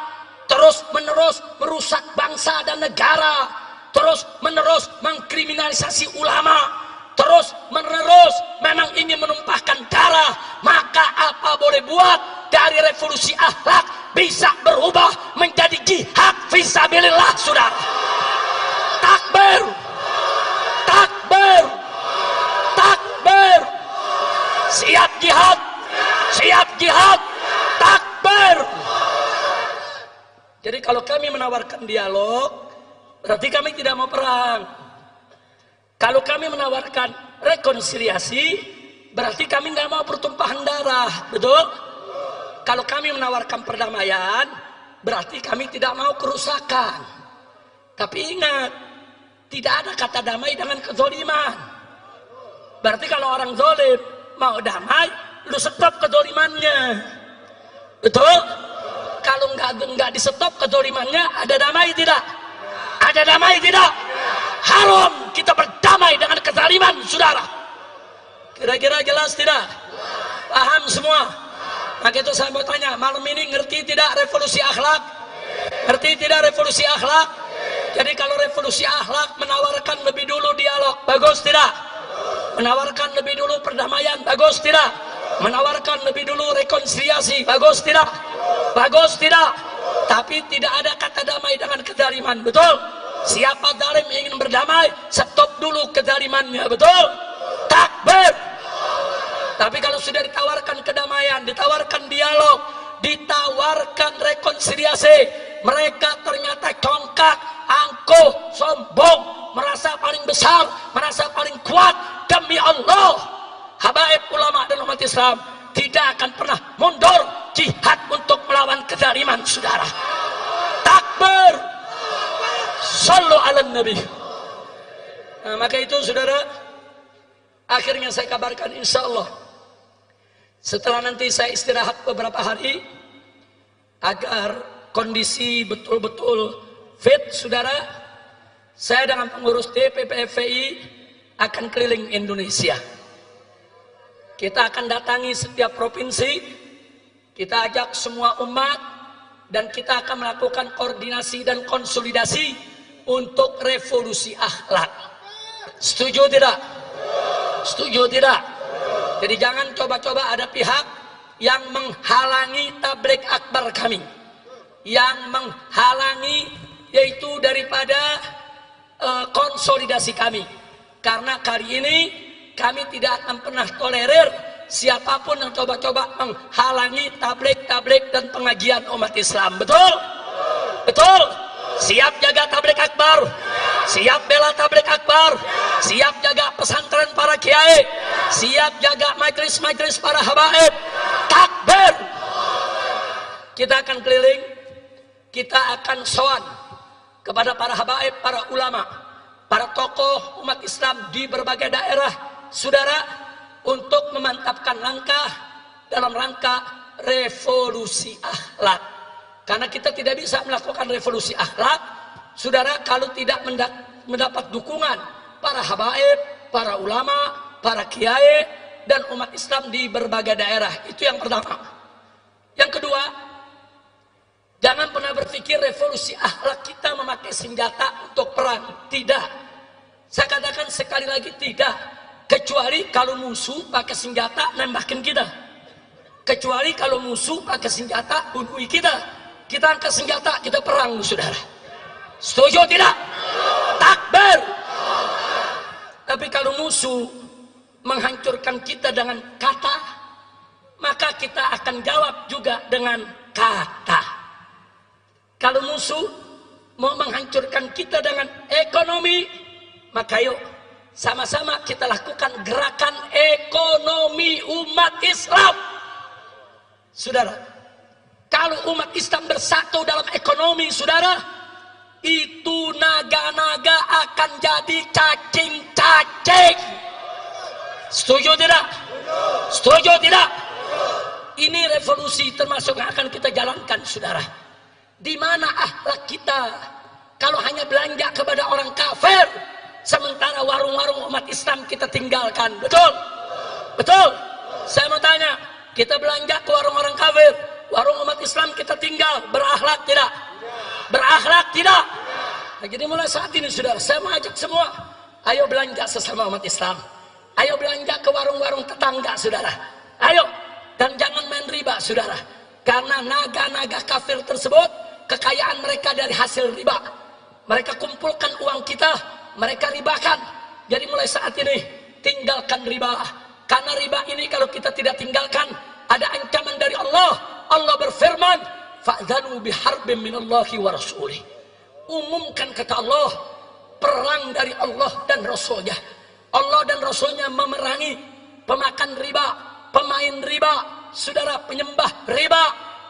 terus menerus merusak bangsa dan negara, terus menerus mengkriminalisasi ulama, terus menerus memang ingin menumpahkan darah, maka apa boleh buat, dari revolusi akhlak bisa berubah menjadi jihad fisabilillah, saudara. Takbir, takbir, takbir. Siap jihad, siap jihad, takbir. Jadi kalau kami menawarkan dialog, berarti kami tidak mau perang. Kalau kami menawarkan rekonsiliasi, berarti kami nggak mau pertumpahan darah. Betul? Kalau kami menawarkan perdamaian, berarti kami tidak mau kerusakan. Tapi ingat, tidak ada kata damai dengan kezoliman. Berarti kalau orang zolim mau damai, lu stop kezolimannya. Betul? Kalau nggak di stop kezolimannya, ada damai tidak? Ada damai tidak? Haram kita berdamai dengan kezaliman, saudara. Kira-kira jelas tidak? Paham semua? Maka itu saya mau tanya, malam ini ngerti tidak revolusi akhlak? Ngerti tidak revolusi akhlak? Jadi kalau revolusi akhlak menawarkan lebih dulu dialog, bagus tidak? Menawarkan lebih dulu perdamaian, bagus tidak? Menawarkan lebih dulu rekonsiliasi, bagus tidak? Bagus tidak? Tapi tidak ada kata damai dengan kezaliman, betul? Siapa zalim ingin berdamai, stop dulu kezalimannya, betul? Takbir. Tapi kalau sudah ditawarkan kedamaian, ditawarkan dialog, ditawarkan rekonsiliasi, mereka ternyata congkak, angkuh, sombong, merasa paling besar, merasa paling kuat. Demi Allah, habaib ulama dan umat Islam tidak akan pernah mundur jihad untuk melawan kezaliman, saudara. Takbir, sallu ala nabi. Nah, maka itu saudara, akhirnya saya kabarkan, insya Allah setelah nanti saya istirahat beberapa hari agar kondisi betul-betul fit, saudara, saya dengan pengurus DPP FPI akan keliling Indonesia. Kita akan datangi setiap provinsi, kita ajak semua umat, dan kita akan melakukan koordinasi dan konsolidasi untuk revolusi akhlak. Setuju tidak? Setuju tidak? Jadi jangan coba-coba ada pihak yang menghalangi tabligh akbar kami, yang menghalangi yaitu daripada konsolidasi kami. Karena kali ini kami tidak akan pernah tolerir siapapun yang coba-coba menghalangi tabligh dan pengajian umat Islam. Betul? Betul? Siap jaga tabligh akbar, siap bela tabligh akbar, siap jaga pesantren para kiai, siap jaga majelis-majelis para habaib. Takbir. Kita akan keliling, kita akan sowan kepada para habaib, para ulama, para tokoh umat Islam di berbagai daerah, saudara, untuk memantapkan langkah dalam rangka revolusi akhlak. Karena kita tidak bisa melakukan revolusi akhlak, saudara, kalau tidak mendapat dukungan para habaib, para ulama, para kiai, dan umat Islam di berbagai daerah. Itu yang pertama. Yang kedua, jangan pernah berpikir revolusi akhlak kita memakai senjata untuk perang. Tidak. Saya katakan sekali lagi, tidak. Kecuali kalau musuh pakai senjata nembakin kita. Kecuali kalau musuh pakai senjata bunuh kita. Kita angkat senjata, kita perang, saudara. Setuju tidak? Takbir. Tapi kalau musuh menghancurkan kita dengan kata, maka kita akan jawab juga dengan kata. Kalau musuh mau menghancurkan kita dengan ekonomi, maka yuk sama-sama kita lakukan gerakan ekonomi umat Islam. Saudara, kalau umat Islam bersatu dalam ekonomi, saudara, itu naga-naga akan jadi cacing-cacing. Setuju tidak? Setuju tidak? Ini revolusi termasuk yang akan kita jalankan, saudara. Di mana akhlak kita kalau hanya belanja kepada orang kafir, sementara warung-warung umat Islam kita tinggalkan? Betul? Betul? Saya mau tanya, kita belanja ke warung orang kafir, warung umat Islam kita tinggal, berakhlak tidak? Berakhlak tidak? Nah, jadi mulai saat ini, saudara, saya mau ajak semua, ayo belanja sesama umat Islam. Ayo belanja ke warung-warung tetangga, saudara. Ayo, dan jangan main riba, saudara. Karena naga-naga kafir tersebut, kekayaan mereka dari hasil riba. Mereka kumpulkan uang kita, mereka ribakan. Jadi mulai saat ini, tinggalkan riba. Karena riba ini kalau kita tidak tinggalkan, ada ancaman dari Allah. Allah berfirman, fa'dzanu biharbin minallahi wa rasulih. Umumkan, kata Allah, perang dari Allah dan Rasulnya. Allah dan Rasulnya memerangi pemakan riba, pemain riba, saudara, penyembah riba.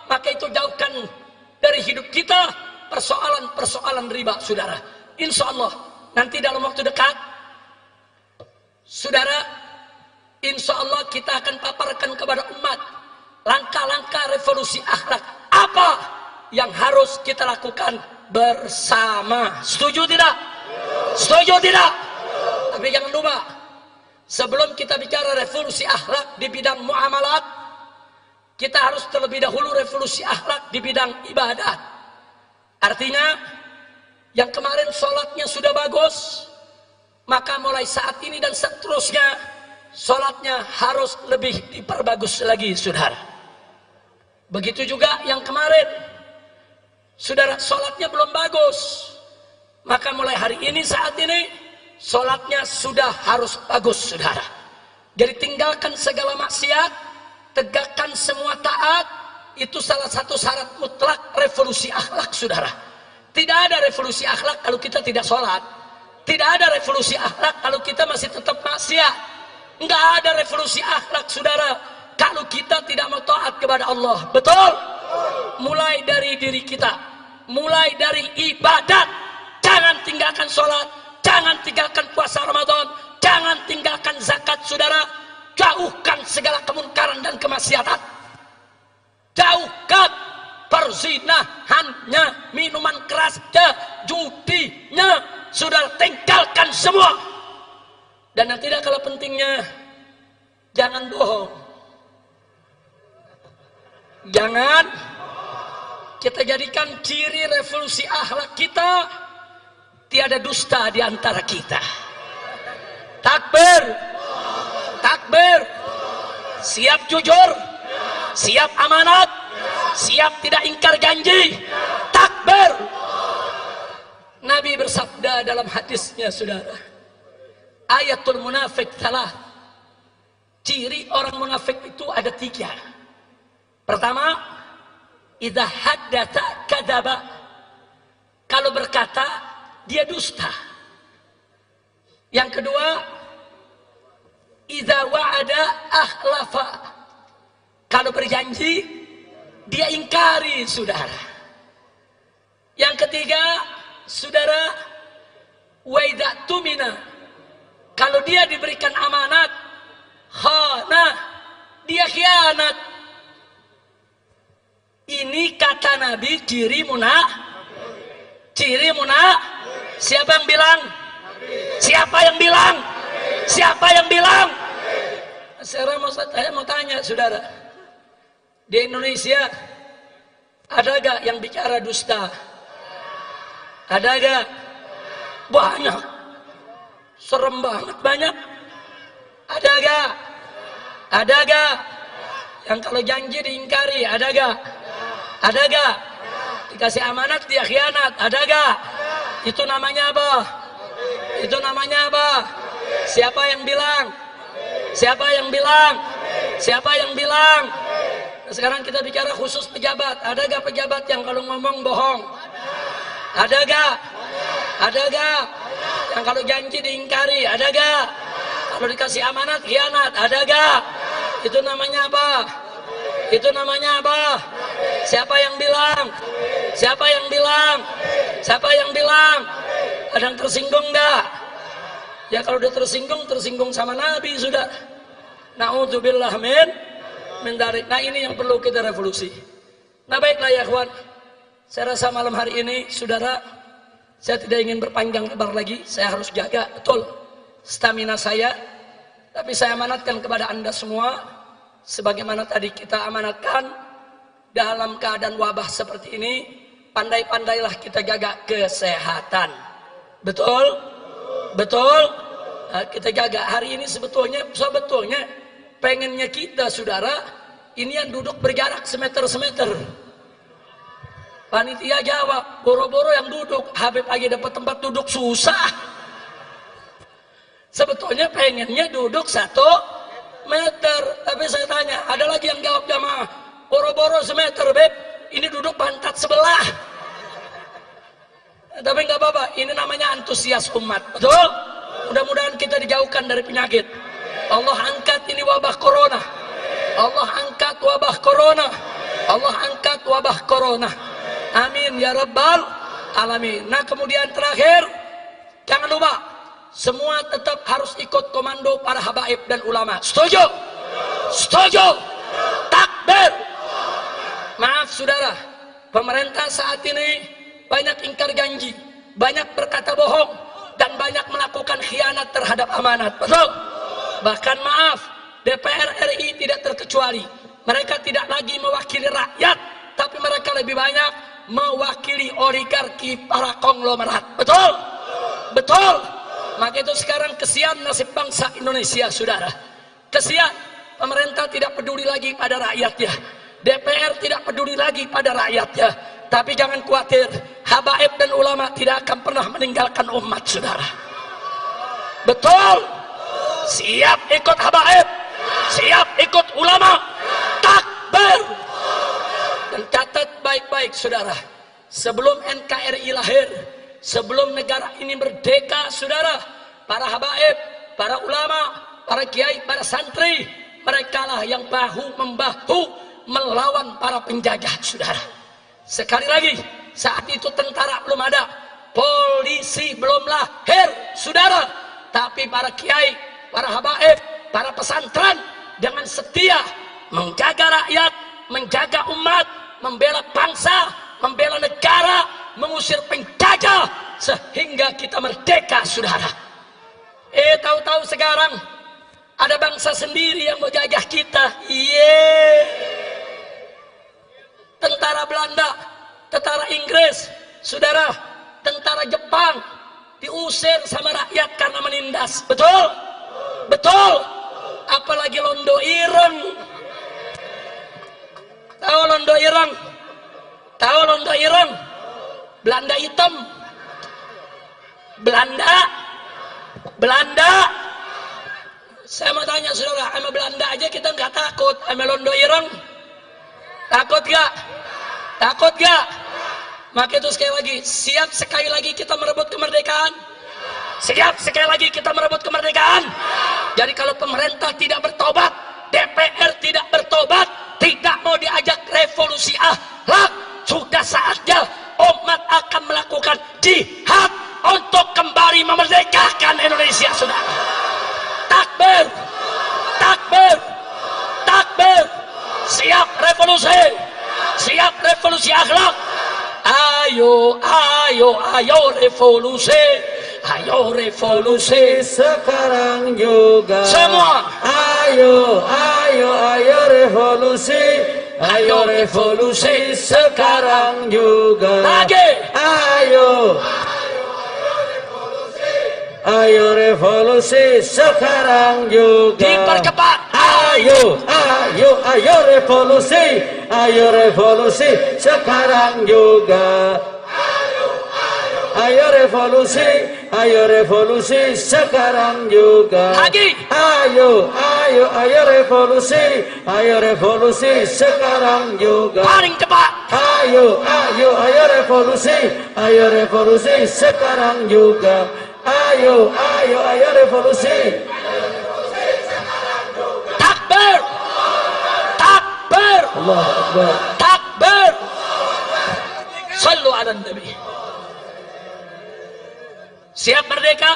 Maka itu jauhkan dari hidup kita persoalan-persoalan riba, saudara. Insya Allah nanti dalam waktu dekat, saudara, insya Allah kita akan paparkan kepada umat langkah-langkah revolusi akhlak apa yang harus kita lakukan bersama. Setuju tidak? Setuju tidak? Tapi jangan lupa, sebelum kita bicara revolusi akhlak di bidang muamalat, kita harus terlebih dahulu revolusi akhlak di bidang ibadah. Artinya, yang kemarin sholatnya sudah bagus, maka mulai saat ini dan seterusnya, sholatnya harus lebih diperbagus lagi, saudara. Begitu juga yang kemarin, saudara, sholatnya belum bagus, maka mulai hari ini, saat ini, sholatnya sudah harus bagus, saudara. Jadi tinggalkan segala maksiat, tegakkan semua taat. Itu salah satu syarat mutlak revolusi akhlak, saudara. Tidak ada revolusi akhlak kalau kita tidak sholat. Tidak ada revolusi akhlak kalau kita masih tetap maksiat. Enggak ada revolusi akhlak, saudara, kalau kita tidak mau taat kepada Allah. Betul? Mulai dari diri kita, mulai dari ibadat. Jangan tinggalkan sholat, jangan tinggalkan puasa Ramadan, jangan tinggalkan zakat, saudara. Jauhkan segala kemungkaran dan kemaksiatan. Jauhkan perzinahannya, minuman kerasnya, judinya, saudara, tinggalkan semua. Dan yang tidak kalah pentingnya, jangan bohong. Jangan kita jadikan ciri revolusi akhlak kita, tiada dusta di antara kita. Takbir, takbir. Siap jujur, siap amanat, siap tidak ingkar janji. Takbir. Nabi bersabda dalam hadisnya, saudara, ayatul munafik salah. Ciri orang munafik itu ada 3. Pertama, idza haddatsa kadzaba. Kalau berkata, dia dusta. Yang kedua, idza wa'ada akhlafa. Kalau berjanji, dia ingkari, saudara. Yang ketiga, saudara, Wa idza tumina, kalau dia diberikan amanat, khana, dia khianat. Ini kata Nabi ciri Siapa yang bilang? Siapa yang bilang? Siapa yang bilang? Saya mau tanya saudara, di Indonesia ada gak yang bicara dusta? Ada gak? Banyak. Serem banget banyak. Ada gak? Ada gak? Yang kalau janji diingkari, ada gak? Ada gak? Dikasih amanat dia khianat, ada gak? Itu namanya apa? Itu namanya apa? Siapa yang bilang? Siapa yang bilang? Siapa yang bilang? Nah, sekarang kita bicara khusus pejabat. Ada gak pejabat yang kalau ngomong bohong? Ada gak? Ada gak? Yang kalau janji diingkari, ada gak? Kalau dikasih amanat khianat, ada gak? Itu namanya apa? Itu namanya apa? Siapa yang bilang? Siapa yang bilang? Siapa yang bilang? Ada yang tersinggung gak? Ya kalau udah tersinggung sama Nabi sudah. Na'udzubillah min dzalik. Nah ini yang perlu kita revolusi. Nah baiklah ya kawan, saya rasa malam hari ini saudara, saya tidak ingin berpanjang lebar lagi. Saya harus jaga betul stamina saya. Tapi saya amanatkan kepada anda semua, sebagaimana tadi kita amanatkan, dalam keadaan wabah seperti ini, pandai-pandailah kita jaga kesehatan. Betul? Betul? Nah, kita jaga. Hari ini sebetulnya pengennya kita saudara, ini yang duduk berjarak semeter. Panitia jawab, boro-boro yang duduk, Habib lagi dapat tempat duduk susah. Sebetulnya pengennya duduk 1 meter. Tapi saya tanya, ada lagi yang jawab jamaah, boro-boro semeter Beb, ini duduk pantat sebelah. Tapi nggak apa-apa, ini namanya antusias umat. Betul? Mudah-mudahan kita dijauhkan dari penyakit. Allah angkat ini wabah corona. Allah angkat wabah corona. Allah angkat wabah corona. Amin ya rabbal alamin. Nah kemudian terakhir, jangan lupa semua tetap harus ikut komando para habaib dan ulama. Setuju? Setuju? Takbir. Maaf saudara, pemerintah saat ini banyak ingkar janji, banyak berkata bohong, dan banyak melakukan khianat terhadap amanat. Betul? Bahkan maaf, DPR RI tidak terkecuali. Mereka tidak lagi mewakili rakyat, tapi mereka lebih banyak mewakili oligarki para konglomerat. Betul? Betul? Maka itu sekarang kesian nasib bangsa Indonesia, saudara. Kesian, pemerintah tidak peduli lagi pada rakyatnya. DPR tidak peduli lagi pada rakyatnya. Tapi jangan khawatir, habaib dan ulama tidak akan pernah meninggalkan umat, saudara. Betul? Siap ikut habaib, siap ikut ulama. Takbir. Dan catat baik-baik, saudara. Sebelum NKRI lahir, sebelum negara ini merdeka, saudara, para habaib, para ulama, para kiai, para santri, merekalah yang bahu-membahu melawan para penjajah, saudara. Sekali lagi, saat itu tentara belum ada, polisi belum lahir, saudara. Tapi para kiai, para habaib, para pesantren dengan setia menjaga rakyat, menjaga umat, membela bangsa, membela negara, mengusir penjajah sehingga kita merdeka, saudara. Tahu-tahu sekarang ada bangsa sendiri yang mau jajah kita. Tentara Belanda, tentara Inggris, saudara, tentara Jepang diusir sama rakyat karena menindas. Betul? Betul? Apalagi Londo Ireng. Tahu Londo Ireng? Tahu Londo Ireng? Belanda hitam. Belanda. Saya mau tanya saudara, sama Belanda aja kita nggak takut, sama Londo Ireng takut gak? Takut gak? Maka itu sekali lagi, siap sekali lagi kita merebut kemerdekaan? Siap sekali lagi kita merebut kemerdekaan? Jadi kalau pemerintah tidak bertobat, DPR tidak bertobat, tidak mau diajak revolusi akhlak, sudah saatnya umat akan melakukan jihad untuk kembali siap revolusi, siap revolusi akhlak. Ayo, ayo, ayo revolusi, ayo revolusi sekarang juga. semua. Ayo, ayo, ayo revolusi, ayo revolusi sekarang juga. Lagi. Ayo, ayo revolusi sekarang juga. Dipercepat. Ayo, ayo, ayo revolusi, ayo revolusi sekarang juga. Ayo revolusi, ayo revolusi sekarang juga. Lagi. Ayo, ayo, ayo revolusi sekarang juga. Paling cepat. Ayo, ayo, ayo revolusi sekarang juga. Ayo, ayo, ayo revolusi. Takbir. Takbir. Allah Akbar. Takbir. Sallu ala Nabi. Siap merdeka?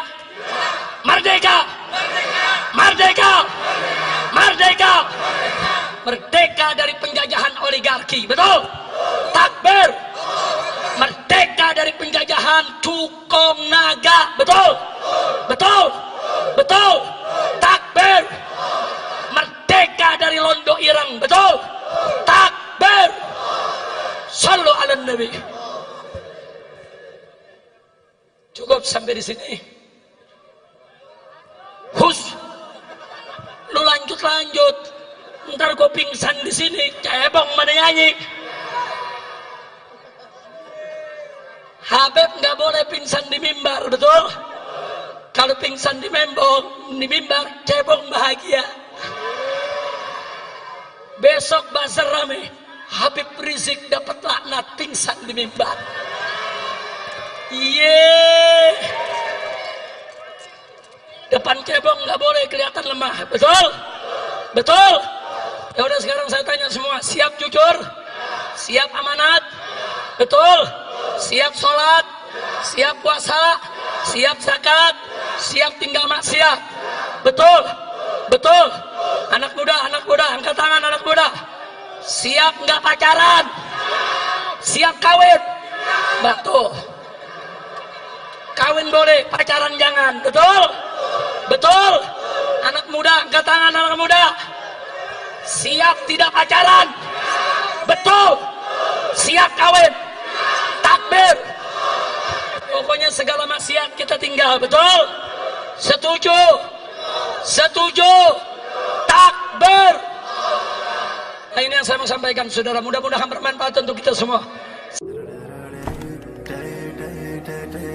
Merdeka. Merdeka. Merdeka. Merdeka dari penjajahan oligarki. Betul? Takbir. Merdeka dari penjajahan cukong naga. Betul? Betul? Betul? Takbir. Merdeka dari londo irang. Betul? Takbir. Sallu ala Nabi. Cukup sampai di sini. Hus. Lu lanjut. Ntar gue pingsan di sini. Cebong mana nyanyi. Habib nggak boleh pingsan di mimbar, betul? Kalau pingsan di mimbar, cebong bahagia. Besok bazar rame. Habib Rizik dapat laknat pingsan di mimbar. Yeay. Depan cebong nggak boleh kelihatan lemah, betul? Betul? Ya udah sekarang saya tanya semua, siap jujur? Siap amanat? Betul? Siap sholat? Siap puasa? Siap zakat? Siap tinggal maksiat? Betul? Betul? Anak muda, angkat tangan anak muda. Siap nggak pacaran? Siap kawin? Betul. Kawin boleh, pacaran jangan. Betul? Betul? Anak muda, angkat tangan anak muda. Siap tidak pacaran? Betul? Siap kawin? Takbir. Pokoknya segala maksiat kita tinggal. Betul? Setuju? Setuju? Takbir. Nah, ini yang saya mau sampaikan, saudara. Mudah-mudahan bermanfaat untuk kita semua. Da da da